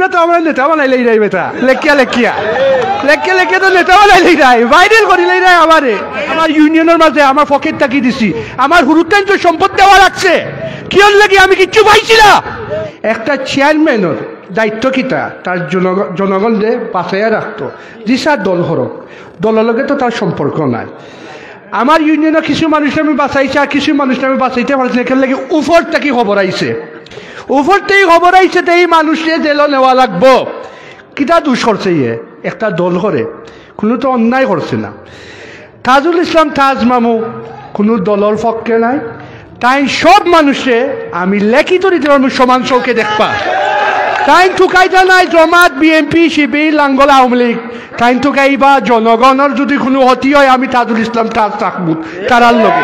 তোমরা তো আমার নেতা বানাইলেই রাই বেটা লেখিয়া লেখিয়া লেখিয়া লেখিয়া তো নেতা বানাইলেই রাই ভাইরাল করিলেই রাই আমার ইউনিয়নের মাঝে আমার পকেট তাকি দিছি আমার হুরুত্তাঞ্চ সম্পদ দেওয়া লাগছে কি লাগি আমি কিচ্ছু পাইছি না একটা চেয়ারম্যানের দায়িত্ব কিতা তার জনগণকে বাঁচাইয়া রাখতো দিশা দল হরক দলের লগে তো তার সম্পর্ক নাই আমার ইউনিয়নের কিছু মানুষ আমি বাঁচাইছি আর কিছু মানুষ আমি বাঁচাইতে পারছি এখান লাগে উপর থেকে খবর আইছে উপর থেকে খবর আইছে তো এই মানুষকে জেল নেওয়া লাগবো কিতা দোষ করছে ইয়ে একটা দল করে কোনো তো অন্যায় করছে না তাজুল ইসলাম তাজ মামু কোনো দলের পক্ষে নাই তাই সব মানুষে আমি লেখিত রীতি সমান চৌকে দেখবা তাই ঠুকাইতা নাই জমাত বিএনপি শিবির লাঙ্গল আওয়ামী লীগ তাই ঠুকাইবা জনগণের যদি কোনো ক্ষতি হয় আমি তাজুল ইসলাম তাজ থাকবো তারার লগে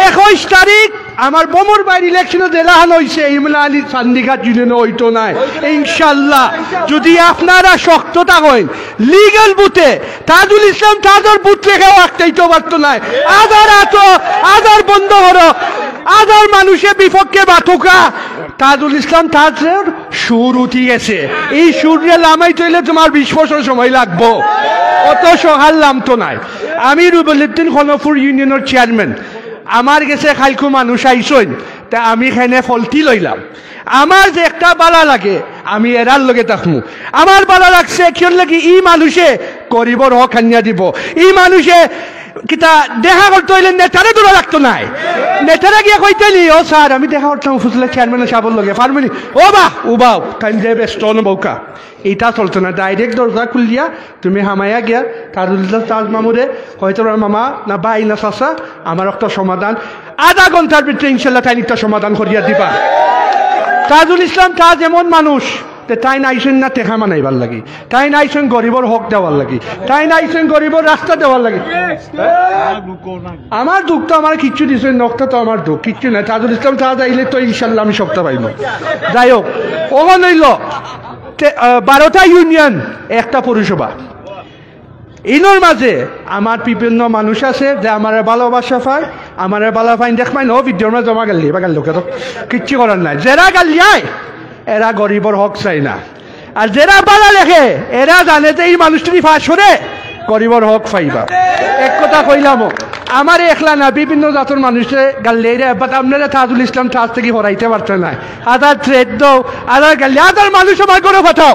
21 তারিখ আমার বোমর বাইর ইলেকশনে জেলাহান হয়েছে ইমরান আলী চান্দিঘাট ইউনিয়নে হইতো নাই ইনশাল্লাহ যদি আপনারা শক্ত থাকেন লিগাল বুথে তাজুল ইসলাম তাজর বুথ রেখেও একটাইতে পারতো নাই আদার বন্ধ করো আদার মানুষের বিপক্ষে বাতুকা তাজুল ইসলাম তাজের সুর উঠি গেছে এই সুরে লামাই তৈলে তোমার 20 বছর সময় লাগবো অত সহাল নামতো নাই আমি রুবেলউদ্দিন খনপুর ইউনিয়নের চেয়ারম্যান আমার গেছে খাইকু মানুষ আইসইন তা আমি এখানে ফলটি লইলাম আমার যে একটা বালা লাগে আমি এরার লগে থাকমু আমার বালা লাগছে কিয়র লাগি ই মানুষে গরিবর হক হানিয়া দিব ই মানুষে কিতা দেখা করতে হইলে নেতারে দূরে রাখতো নাই নেতারা গিয়ে কইতেলি ও স্যার আমি দেখা করতাম ফুসলে চেয়ারম্যানের সাবর লগে ফার্মেনি ও বাহ ও বাউ তাই যে ব্যস্ত বউকা এইটা চলতো না ডাইরেক্ট দরজা খুলিয়া তুমি হামাইয়া গিয়া তাজুল তাজ মামুরে হয়তো মামা না বাই না চাচা আমার একটা সমাধান আধা ঘন্টার ভিতরে ইনশাল্লাহ তাই একটা সমাধান করিয়া দিবা তাজুল ইসলাম তাজ এমন মানুষ তাই নাইছেন না টেকা মানাইবার লাগি তাই নাইছেন গরিবর হক দেওয়ার লাগি তাই নাইছেন গরিবর রাস্তা দেওয়ার লাগি আমার দুঃখ তো আমার কিচ্ছু দিচ্ছেন নকটা তো আমার দুঃখ কিচ্ছু নাই তাজুল ইসলাম তাজ আইলে তো ইনশাল্লাহ আমি সপ্তাহ পাইব যাই হোক ওখান হইল 12টা ইউনিয়ন একটা পৌরসভা ইনোর মাঝে আমার বিভিন্ন মানুষ আছে যে আমার ভালোবাসা পায় আমার ভালো পাইন দেখ পাই ন ভিডিওর মাঝে জমা গেলি বা গেল তো কিচ্ছু করার নাই যারা গালিয়ায় এরা গরিবর হক চাই না আর যারা বালা লেখে এরা জানে যে এই মানুষটি ফাঁস করে গরিবর হক পাইবা এক কথা কইলাম আমার একলা না বিভিন্ন জাতের মানুষে গাল্লে বাট আপনারা তাজুল ইসলাম তাজ থেকে হরাইতে পারতেন না আদার থ্রেড দাও আদার গাল্লে আদার মানুষ আমার করে পাঠাও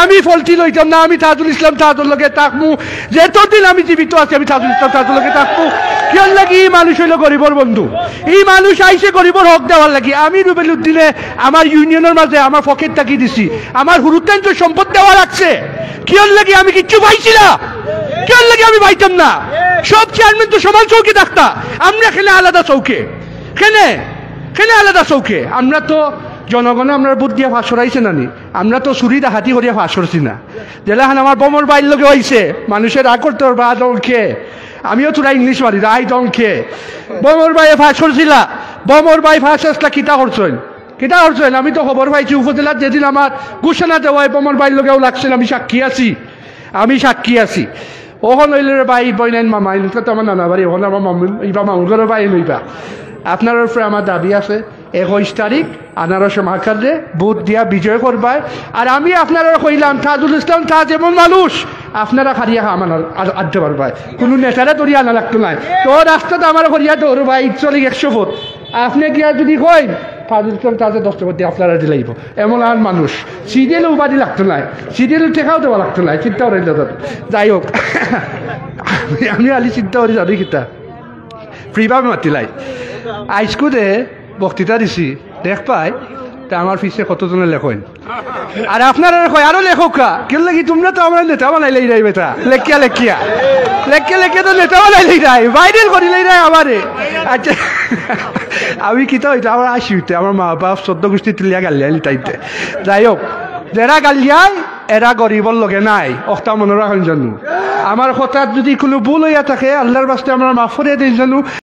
আমি ফলটি লইতাম না আমি তাজুল ইসলাম তাজুর লগে থাকবো যেতদিন আমি জীবিত আছি আমি তাজুল ইসলাম তাজুর লগে থাকবো কিয়র লাগি এই মানুষ হইল গরিবর বন্ধু এই মানুষ আইসে গরিবর হক দেওয়ার লাগি আমি রুবেলউদ্দিনে আমার ইউনিয়নের মাঝে আমার পকেট তাকি দিছি আমার হুরুত্তাঞ্চ সম্পদ দেওয়া লাগছে কিয়র লাগি আমি কিচ্ছু পাইছি না কিয়র লাগি আমি পাইতাম না সব চেয়ারম্যান তো সমান চৌকি থাকতা আমরা খেলে আলাদা চৌকে খেলে আলাদা চৌকে আমরা তো জনগণে আমরা বুদ্ধ দিয়ে ফাঁস সরাইছে নানি আমরা তো চুরি ডাহাতি করিয়া ফাঁস সরছি না যেলাখান আমার বোমর বাইর লগে হয়েছে মানুষের রাগ করতে পারবা দংখে আমিও তোরা ইংলিশ মারি আই দংখে বোমর বাইয়ে ফাঁস করছিলা বোমর বাই ফাঁস আসলা কিতা করছেন আমি তো খবর পাইছি উপজেলার যেদিন আমার ঘোষণা দেওয়ায় বোমর বাইর লগেও লাগছিল আমি সাক্ষী আছি ওখান হইলে বাই বইনাইন মামা তো আমার নানা বাড়ি ওখানে আমার মামুর বাই লইবা আপনার উপরে আমার দাবি আছে 21 তারিখ আনারসে মাখালে বুথ দিয়া বিজয় করবাই আর আমি আপনারা কইলাম তাজুল ইসলাম তাজ এমন মানুষ আপনারা খারিয়া আমার আনতে পারবাই কোনো নেতারা দরিয়া আনা লাগতো নাই তো রাস্তাতে আমার করিয়া দৌড় ভাই 100 ফুট আপনি গিয়া যদি কই তাজুল ইসলাম তাজের 10 টাকা দিয়ে আপনারা দিলাইব এমন আর মানুষ সিরিয়াল উপাধি লাগতো নাই সিরিয়াল টেকাও দেওয়া লাগতো নাই চিন্তা করেন যাই হোক আমি আলি চিন্তা করি জানি কিতা ফ্রিভাবে মাতিলাই আইস্কুলে বক্তৃতা দিছি দেখ পাই তা আমার পিছিয়ে কতজনে লেখেন আর আপনারা কয় আরো লেখক কেন লাগি তোমরা তো আমার নেতা বানাইলেই রাই বেটা লেখিয়া তো নেতা বানাইলেই রাই ভাইরাল করিলেই রাই আমারে আচ্ছা আমি কিতা হইতে আমার আসি হইতে আমার মা বাপ 14 গোষ্ঠী তুলিয়া গালিয়ালি তাইতে যাই হোক যারা গালিয়ায় এরা গরিবর লগে নাই অক্টা মনে রাখেন জানো আমার কথার যদি কোনো ভুল হইয়া থাকে আল্লাহর বাস্তে আমরা মাফ করে দিন জানো।